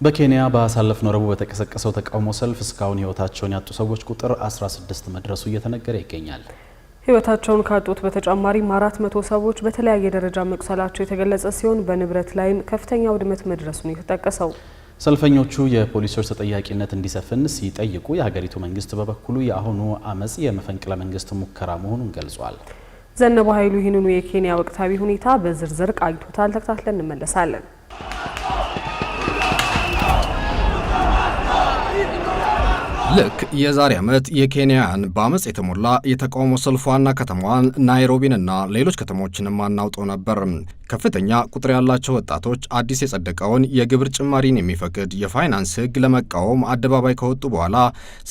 በኬንያ ባሳለፍነው ረቡዕ በተቀሰቀሰው ተቃውሞ ሰልፍ እስካሁን ህይወታቸውን ያጡ ሰዎች ቁጥር 16 መድረሱ እየተነገረ ይገኛል። ህይወታቸውን ካጡት በተጨማሪ 400 ሰዎች በተለያየ ደረጃ መቁሰላቸው የተገለጸ ሲሆን በንብረት ላይም ከፍተኛ ውድመት መድረሱን የተጠቀሰው። ሰልፈኞቹ የፖሊሶች ተጠያቂነት እንዲሰፍን ሲጠይቁ የሀገሪቱ መንግስት በበኩሉ የአሁኑ አመጽ የመፈንቅለ መንግስት ሙከራ መሆኑን ገልጿል። ዘነበ ኃይሉ ይህንኑ የኬንያ ወቅታዊ ሁኔታ በዝርዝር ቃኝቶታል። ተከታትለን እንመለሳለን። ልክ የዛሬ ዓመት የኬንያን በአመጽ የተሞላ የተቃውሞ ሰልፍ ዋና ከተማዋን ናይሮቢንና ሌሎች ከተሞችንም አናውጠው ነበር። ከፍተኛ ቁጥር ያላቸው ወጣቶች አዲስ የጸደቀውን የግብር ጭማሪን የሚፈቅድ የፋይናንስ ህግ ለመቃወም አደባባይ ከወጡ በኋላ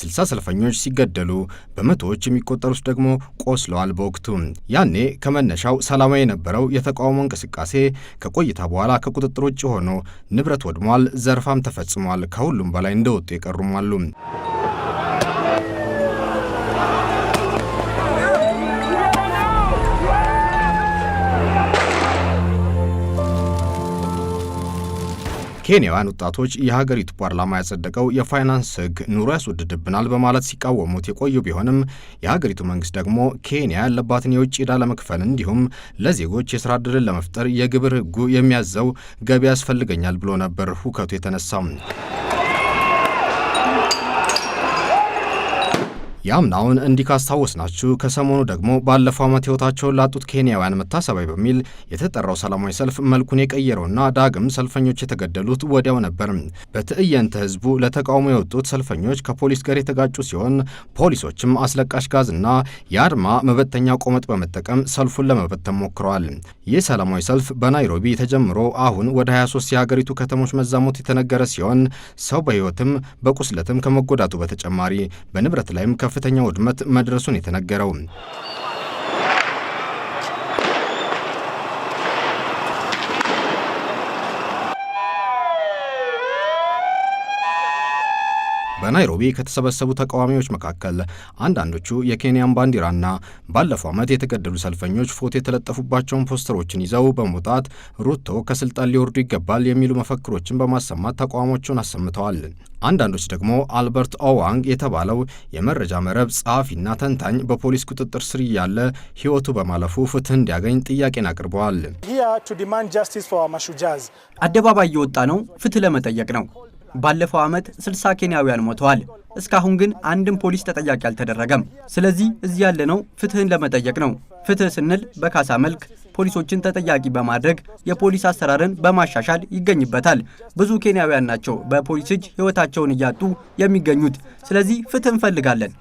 60 ሰልፈኞች ሲገደሉ በመቶዎች የሚቆጠሩት ደግሞ ቆስለዋል። በወቅቱ ያኔ ከመነሻው ሰላማዊ የነበረው የተቃውሞ እንቅስቃሴ ከቆይታ በኋላ ከቁጥጥር ውጭ ሆኖ ንብረት ወድሟል፣ ዘርፋም ተፈጽሟል። ከሁሉም በላይ እንደወጡ የቀሩም አሉ። ኬንያውያን ወጣቶች የሀገሪቱ ፓርላማ ያጸደቀው የፋይናንስ ህግ ኑሮ ያስወድድብናል በማለት ሲቃወሙት የቆዩ ቢሆንም የሀገሪቱ መንግስት ደግሞ ኬንያ ያለባትን የውጭ ዕዳ ለመክፈል እንዲሁም ለዜጎች የስራ ዕድልን ለመፍጠር የግብር ህጉ የሚያዘው ገቢ ያስፈልገኛል ብሎ ነበር ሁከቱ የተነሳው። ያምናውን እንዲህ ካስታወስናችሁ ከሰሞኑ ደግሞ ባለፈው ዓመት ህይወታቸውን ላጡት ኬንያውያን መታሰቢያ በሚል የተጠራው ሰላማዊ ሰልፍ መልኩን የቀየረውና ዳግም ሰልፈኞች የተገደሉት ወዲያው ነበር። በትዕይንተ ህዝቡ ለተቃውሞ የወጡት ሰልፈኞች ከፖሊስ ጋር የተጋጩ ሲሆን ፖሊሶችም አስለቃሽ ጋዝና የአድማ መበተኛ ቆመጥ በመጠቀም ሰልፉን ለመበተን ሞክረዋል። ይህ ሰላማዊ ሰልፍ በናይሮቢ ተጀምሮ አሁን ወደ 23 የሀገሪቱ ከተሞች መዛመቱ የተነገረ ሲሆን ሰው በህይወትም በቁስለትም ከመጎዳቱ በተጨማሪ በንብረት ላይም ከፍተኛ ውድመት መድረሱን የተነገረው። በናይሮቢ ከተሰበሰቡ ተቃዋሚዎች መካከል አንዳንዶቹ የኬንያን ባንዲራና ባለፈው ዓመት የተገደሉ ሰልፈኞች ፎቶ የተለጠፉባቸውን ፖስተሮችን ይዘው በመውጣት ሩቶ ከስልጣን ሊወርዱ ይገባል የሚሉ መፈክሮችን በማሰማት ተቃውሞቹን አሰምተዋል። አንዳንዶች ደግሞ አልበርት ኦዋንግ የተባለው የመረጃ መረብ ጸሐፊና ተንታኝ በፖሊስ ቁጥጥር ስር ያለ ህይወቱ በማለፉ ፍትህ እንዲያገኝ ጥያቄን አቅርበዋል። አደባባይ የወጣ ነው ፍትህ ለመጠየቅ ነው። ባለፈው ዓመት 60 ኬንያውያን ሞተዋል። እስካሁን ግን አንድም ፖሊስ ተጠያቂ አልተደረገም። ስለዚህ እዚህ ያለነው ፍትህን ለመጠየቅ ነው። ፍትህ ስንል በካሳ መልክ ፖሊሶችን ተጠያቂ በማድረግ የፖሊስ አሰራርን በማሻሻል ይገኝበታል። ብዙ ኬንያውያን ናቸው በፖሊስ እጅ ህይወታቸውን እያጡ የሚገኙት። ስለዚህ ፍትህ እንፈልጋለን።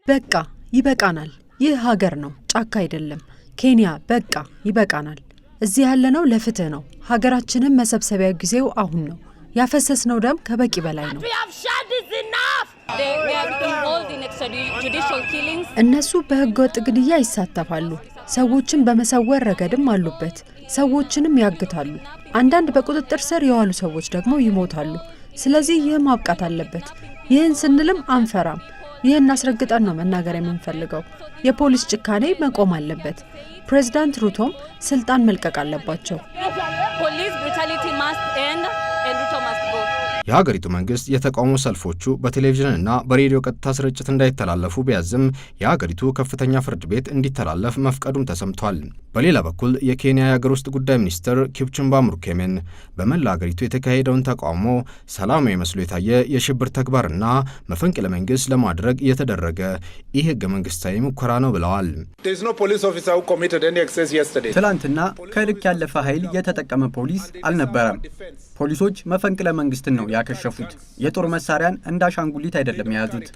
በቃ ይበቃናል። ይህ ሀገር ነው፣ ጫካ አይደለም። ኬንያ በቃ ይበቃናል። እዚህ ያለነው ለፍትህ ነው። ሀገራችንን መሰብሰቢያ ጊዜው አሁን ነው። ያፈሰስነው ደም ከበቂ በላይ ነው። እነሱ በህገወጥ ግድያ ይሳተፋሉ። ሰዎችን በመሰወር ረገድም አሉበት። ሰዎችንም ያግታሉ። አንዳንድ በቁጥጥር ስር የዋሉ ሰዎች ደግሞ ይሞታሉ። ስለዚህ ይህ ማብቃት አለበት። ይህን ስንልም አንፈራም። ይህን አስረግጠን ነው መናገር የምንፈልገው። የፖሊስ ጭካኔ መቆም አለበት። ፕሬዝዳንት ሩቶም ስልጣን መልቀቅ አለባቸው። የሀገሪቱ መንግስት የተቃውሞ ሰልፎቹ በቴሌቪዥንና በሬዲዮ ቀጥታ ስርጭት እንዳይተላለፉ ቢያዝም የሀገሪቱ ከፍተኛ ፍርድ ቤት እንዲተላለፍ መፍቀዱም ተሰምቷል። በሌላ በኩል የኬንያ የሀገር ውስጥ ጉዳይ ሚኒስትር ኪፕቹምባ ሙርኬሜን በመላ ሀገሪቱ የተካሄደውን ተቃውሞ ሰላማዊ መስሎ የታየ የሽብር ተግባርና መፈንቅለ መንግስት ለማድረግ የተደረገ ይህ ህገ መንግስታዊ ሙከራ ነው ብለዋል። ትላንትና ከልክ ያለፈ ኃይል የተጠቀመ ፖሊስ አልነበረም። ፖሊሶች መፈንቅለ መንግስትን ነው ያከሸፉት። የጦር መሳሪያን እንደ አሻንጉሊት አይደለም የያዙት።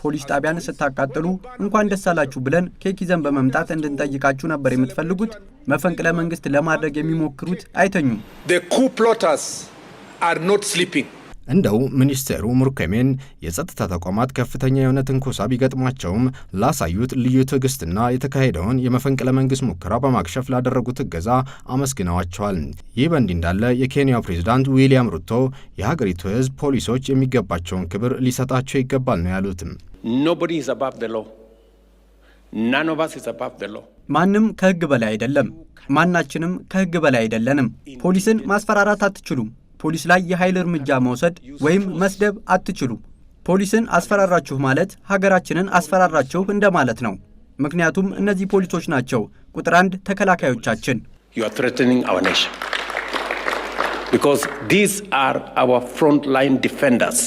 ፖሊስ ጣቢያን ስታቃጥሉ እንኳን ደስ አላችሁ ብለን ኬክ ይዘን በመምጣት እንድንጠይቃችሁ ነበር የምትፈልጉት። መፈንቅለ መንግስት ለማድረግ የሚሞክሩት አይተኙም። እንደው ሚኒስቴሩ ሙርኬሜን የጸጥታ ተቋማት ከፍተኛ የሆነ ትንኮሳ ቢገጥሟቸውም ላሳዩት ልዩ ትዕግስትና የተካሄደውን የመፈንቅለ መንግስት ሙከራ በማክሸፍ ላደረጉት እገዛ አመስግነዋቸዋል። ይህ በእንዲህ እንዳለ የኬንያው ፕሬዝዳንት ዊሊያም ሩቶ የሀገሪቱ ህዝብ ፖሊሶች የሚገባቸውን ክብር ሊሰጣቸው ይገባል ነው ያሉት። ማንም ከሕግ በላይ አይደለም። ማናችንም ከሕግ በላይ አይደለንም። ፖሊስን ማስፈራራት አትችሉም። ፖሊስ ላይ የኃይል እርምጃ መውሰድ ወይም መስደብ አትችሉም። ፖሊስን አስፈራራችሁ ማለት ሀገራችንን አስፈራራችሁ እንደማለት ነው። ምክንያቱም እነዚህ ፖሊሶች ናቸው ቁጥር 1 ተከላካዮቻችን። You are threatening our nation because these are our frontline defenders.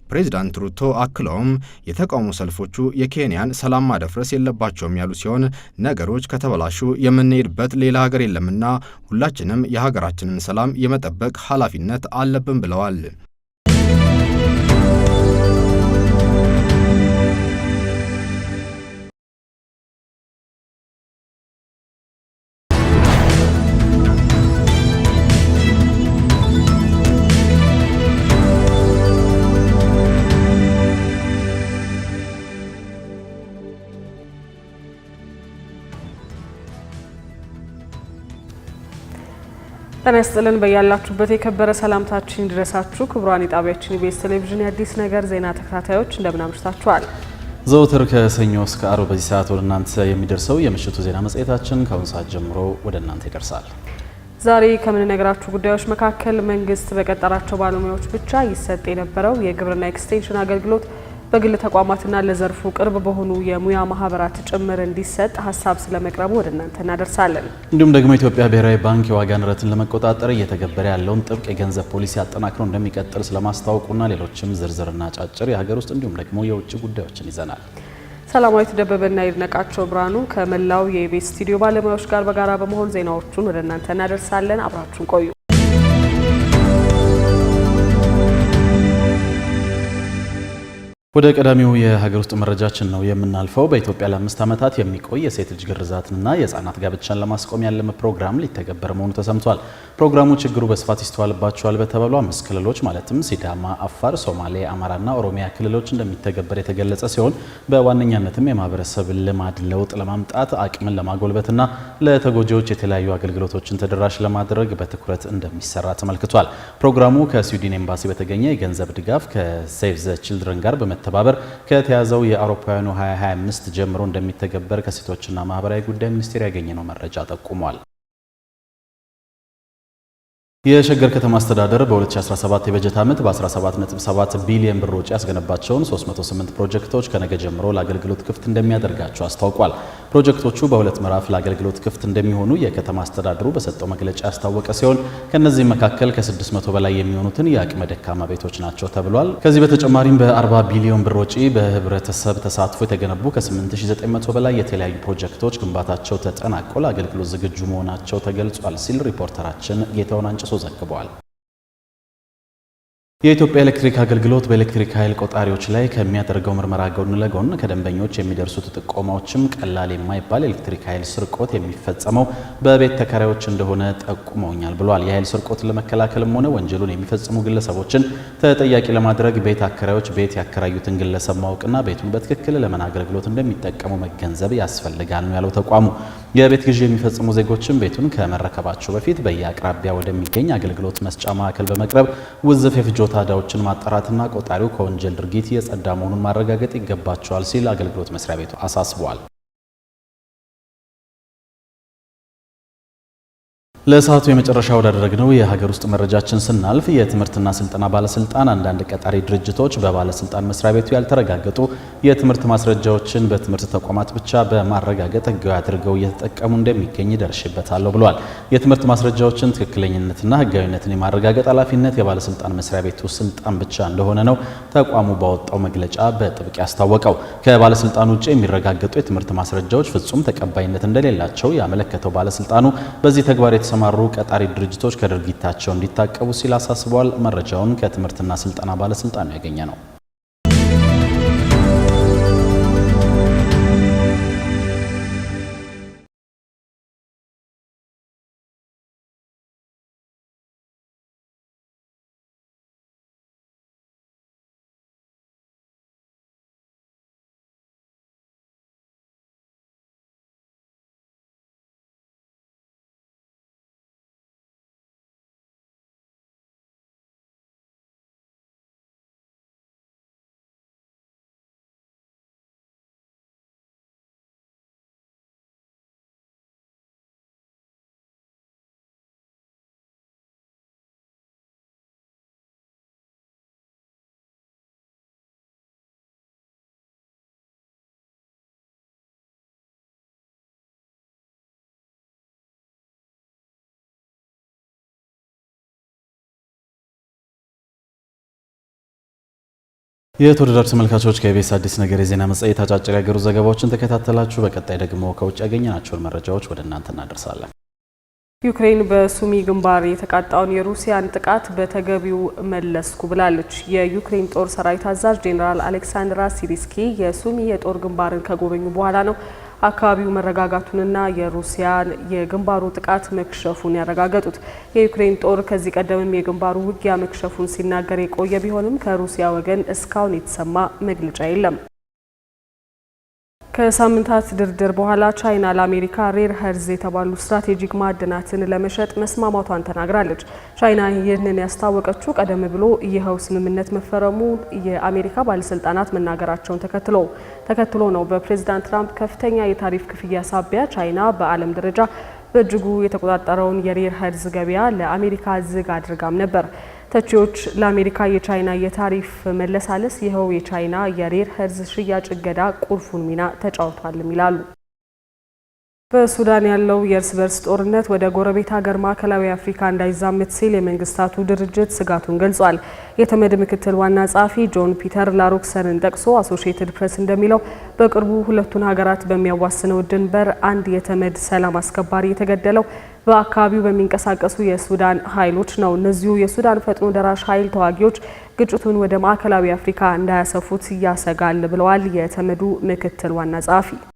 ፕሬዚዳንት ሩቶ አክለውም የተቃውሞ ሰልፎቹ የኬንያን ሰላም ማደፍረስ የለባቸውም ያሉ ሲሆን ነገሮች ከተበላሹ የምንሄድበት ሌላ ሀገር የለምና ሁላችንም የሀገራችንን ሰላም የመጠበቅ ኃላፊነት አለብን ብለዋል። ጤና ይስጥልን በያላችሁበት የከበረ ሰላምታችን ድረሳችሁ። ክቡራን የጣቢያችን ኢቢኤስ ቴሌቪዥን የአዲስ ነገር ዜና ተከታታዮች እንደምን አምሽታችኋል። ዘወትር ከሰኞ እስከ ዓርብ በዚህ ሰዓት ወደ እናንተ የሚደርሰው የምሽቱ ዜና መጽሔታችን ከአሁን ሰዓት ጀምሮ ወደ እናንተ ይደርሳል። ዛሬ ከምንነግራችሁ ጉዳዮች መካከል መንግስት በቀጠራቸው ባለሙያዎች ብቻ ይሰጥ የነበረው የግብርና ኤክስቴንሽን አገልግሎት በግል ተቋማትና ለዘርፉ ቅርብ በሆኑ የሙያ ማህበራት ጭምር እንዲሰጥ ሀሳብ ስለመቅረቡ ወደ እናንተ እናደርሳለን። እንዲሁም ደግሞ ኢትዮጵያ ብሔራዊ ባንክ የዋጋ ንረትን ለመቆጣጠር እየተገበረ ያለውን ጥብቅ የገንዘብ ፖሊሲ አጠናክሮ እንደሚቀጥል ስለማስታወቁና ሌሎችም ዝርዝርና ጫጭር የሀገር ውስጥ እንዲሁም ደግሞ የውጭ ጉዳዮችን ይዘናል። ሰላማዊት ደበበና ይድነቃቸው ብርሃኑ ከመላው የኢቢኤስ ስቱዲዮ ባለሙያዎች ጋር በጋራ በመሆን ዜናዎቹን ወደ እናንተ እናደርሳለን። አብራችሁን ቆዩ። ወደ ቀዳሚው የሀገር ውስጥ መረጃችን ነው የምናልፈው። በኢትዮጵያ ለ5 ዓመታት የሚቆይ የሴት ልጅ ግርዛትንና የህፃናት ጋብቻን ለማስቆም ያለመ ፕሮግራም ሊተገበር መሆኑ ተሰምቷል። ፕሮግራሙ ችግሩ በስፋት ይስተዋልባቸዋል በተባሉ 5 ክልሎች ማለትም ሲዳማ፣ አፋር፣ ሶማሌ፣ አማራና ኦሮሚያ ክልሎች እንደሚተገበር የተገለጸ ሲሆን በዋነኛነትም የማህበረሰብ ልማድ ለውጥ ለማምጣት አቅምን ለማጎልበትና ለተጎጂዎች የተለያዩ አገልግሎቶችን ተደራሽ ለማድረግ በትኩረት እንደሚሰራ ተመልክቷል። ፕሮግራሙ ከስዊድን ኤምባሲ በተገኘ የገንዘብ ድጋፍ ከሴቭ ዘ ቺልድረን ጋር ተባበር ከተያዘው የአውሮፓውያኑ 2025 ጀምሮ እንደሚተገበር ከሴቶችና ማህበራዊ ጉዳይ ሚኒስቴር ያገኘነው መረጃ ጠቁሟል። የሸገር ከተማ አስተዳደር በ2017 የበጀት ዓመት በ17.7 ቢሊዮን ብር ወጪ ያስገነባቸውን 308 ፕሮጀክቶች ከነገ ጀምሮ ለአገልግሎት ክፍት እንደሚያደርጋቸው አስታውቋል። ፕሮጀክቶቹ በሁለት ምዕራፍ ለአገልግሎት ክፍት እንደሚሆኑ የከተማ አስተዳደሩ በሰጠው መግለጫ ያስታወቀ ሲሆን ከነዚህ መካከል ከ600 በላይ የሚሆኑትን የአቅመ ደካማ ቤቶች ናቸው ተብሏል። ከዚህ በተጨማሪም በ40 ቢሊዮን ብር ወጪ በህብረተሰብ ተሳትፎ የተገነቡ ከ8900 በላይ የተለያዩ ፕሮጀክቶች ግንባታቸው ተጠናቆ ለአገልግሎት ዝግጁ መሆናቸው ተገልጿል ሲል ሪፖርተራችን ጌታውን አንጭ ዘግቧል። የኢትዮጵያ ኤሌክትሪክ አገልግሎት በኤሌክትሪክ ኃይል ቆጣሪዎች ላይ ከሚያደርገው ምርመራ ጎን ለጎን ከደንበኞች የሚደርሱት ጥቆማዎችም ቀላል የማይባል ኤሌክትሪክ ኃይል ስርቆት የሚፈጸመው በቤት ተከራዮች እንደሆነ ጠቁመውኛል ብሏል። የኃይል ስርቆትን ለመከላከልም ሆነ ወንጀሉን የሚፈጽሙ ግለሰቦችን ተጠያቂ ለማድረግ ቤት አከራዮች ቤት ያከራዩትን ግለሰብ ማወቅና ቤቱን በትክክል ለምን አገልግሎት እንደሚጠቀሙ መገንዘብ ያስፈልጋል ነው ያለው ተቋሙ። የቤት ግዢ የሚፈጽሙ ዜጎችን ቤቱን ከመረከባቸው በፊት በየአቅራቢያ ወደሚገኝ አገልግሎት መስጫ ማዕከል በመቅረብ ውዝፍ የፍጆታ ዕዳዎችን ማጣራትና ቆጣሪው ከወንጀል ድርጊት የጸዳ መሆኑን ማረጋገጥ ይገባቸዋል ሲል አገልግሎት መስሪያ ቤቱ አሳስቧል። ለሰዓቱ የመጨረሻ ወዳደረግነው የሀገር ውስጥ መረጃችን ስናልፍ የትምህርትና ስልጠና ባለስልጣን አንዳንድ ቀጣሪ ድርጅቶች በባለስልጣን መስሪያ ቤቱ ያልተረጋገጡ የትምህርት ማስረጃዎችን በትምህርት ተቋማት ብቻ በማረጋገጥ ሕጋዊ አድርገው እየተጠቀሙ እንደሚገኝ ደርሼበታለሁ ብሏል። የትምህርት ማስረጃዎችን ትክክለኝነትና ሕጋዊነትን የማረጋገጥ ኃላፊነት የባለስልጣን መስሪያ ቤቱ ስልጣን ብቻ እንደሆነ ነው ተቋሙ ባወጣው መግለጫ በጥብቅ ያስታወቀው። ከባለስልጣኑ ውጭ የሚረጋገጡ የትምህርት ማስረጃዎች ፍጹም ተቀባይነት እንደሌላቸው ያመለከተው ባለስልጣኑ በዚህ ተግባር የተሰማሩ ቀጣሪ ድርጅቶች ከድርጊታቸው እንዲታቀቡ ሲል አሳስቧል። መረጃውን ከትምህርትና ስልጠና ባለስልጣን ያገኘ ነው። የተወደዳችሁ ተመልካቾች ከኢቢኤስ አዲስ ነገር የዜና መጽሔት አጫጭር ያገሩ ዘገባዎችን ተከታተላችሁ። በቀጣይ ደግሞ ከውጭ ያገኘናቸውን መረጃዎች ወደ እናንተ እናደርሳለን። ዩክሬን በሱሚ ግንባር የተቃጣውን የሩሲያን ጥቃት በተገቢው መለስኩ ብላለች። የዩክሬን ጦር ሰራዊት አዛዥ ጄኔራል አሌክሳንድራ ሲሪስኪ የሱሚ የጦር ግንባርን ከጎበኙ በኋላ ነው አካባቢው መረጋጋቱንና የሩሲያን የግንባሩ ጥቃት መክሸፉን ያረጋገጡት። የዩክሬን ጦር ከዚህ ቀደምም የግንባሩ ውጊያ መክሸፉን ሲናገር የቆየ ቢሆንም ከሩሲያ ወገን እስካሁን የተሰማ መግለጫ የለም። ከሳምንታት ድርድር በኋላ ቻይና ለአሜሪካ ሬር ኸርዝ የተባሉ ስትራቴጂክ ማዕድናትን ለመሸጥ መስማማቷን ተናግራለች። ቻይና ይህንን ያስታወቀችው ቀደም ብሎ ይኸው ስምምነት መፈረሙ የአሜሪካ ባለስልጣናት መናገራቸውን ተከትሎ ነው። በፕሬዝዳንት ትራምፕ ከፍተኛ የታሪፍ ክፍያ ሳቢያ ቻይና በዓለም ደረጃ በእጅጉ የተቆጣጠረውን የሬር ኸርዝ ገበያ ለአሜሪካ ዝግ አድርጋም ነበር። ተቺዎች ለአሜሪካ የቻይና የታሪፍ መለሳለስ ይኸው የቻይና የሬር ኸርዝ ሽያጭ እገዳ ቁልፉን ሚና ተጫውቷልም ይላሉ። በሱዳን ያለው የእርስ በርስ ጦርነት ወደ ጎረቤት ሀገር ማዕከላዊ አፍሪካ እንዳይዛመት ሲል የመንግስታቱ ድርጅት ስጋቱን ገልጿል። የተመድ ምክትል ዋና ጸሐፊ ጆን ፒተር ላሮክሰንን ጠቅሶ አሶሺየትድ ፕሬስ እንደሚለው በቅርቡ ሁለቱን ሀገራት በሚያዋስነው ድንበር አንድ የተመድ ሰላም አስከባሪ የተገደለው በአካባቢው በሚንቀሳቀሱ የሱዳን ኃይሎች ነው። እነዚሁ የሱዳን ፈጥኖ ደራሽ ኃይል ተዋጊዎች ግጭቱን ወደ ማዕከላዊ አፍሪካ እንዳያሰፉት ያሰጋል ብለዋል የተመዱ ምክትል ዋና ጸሐፊ።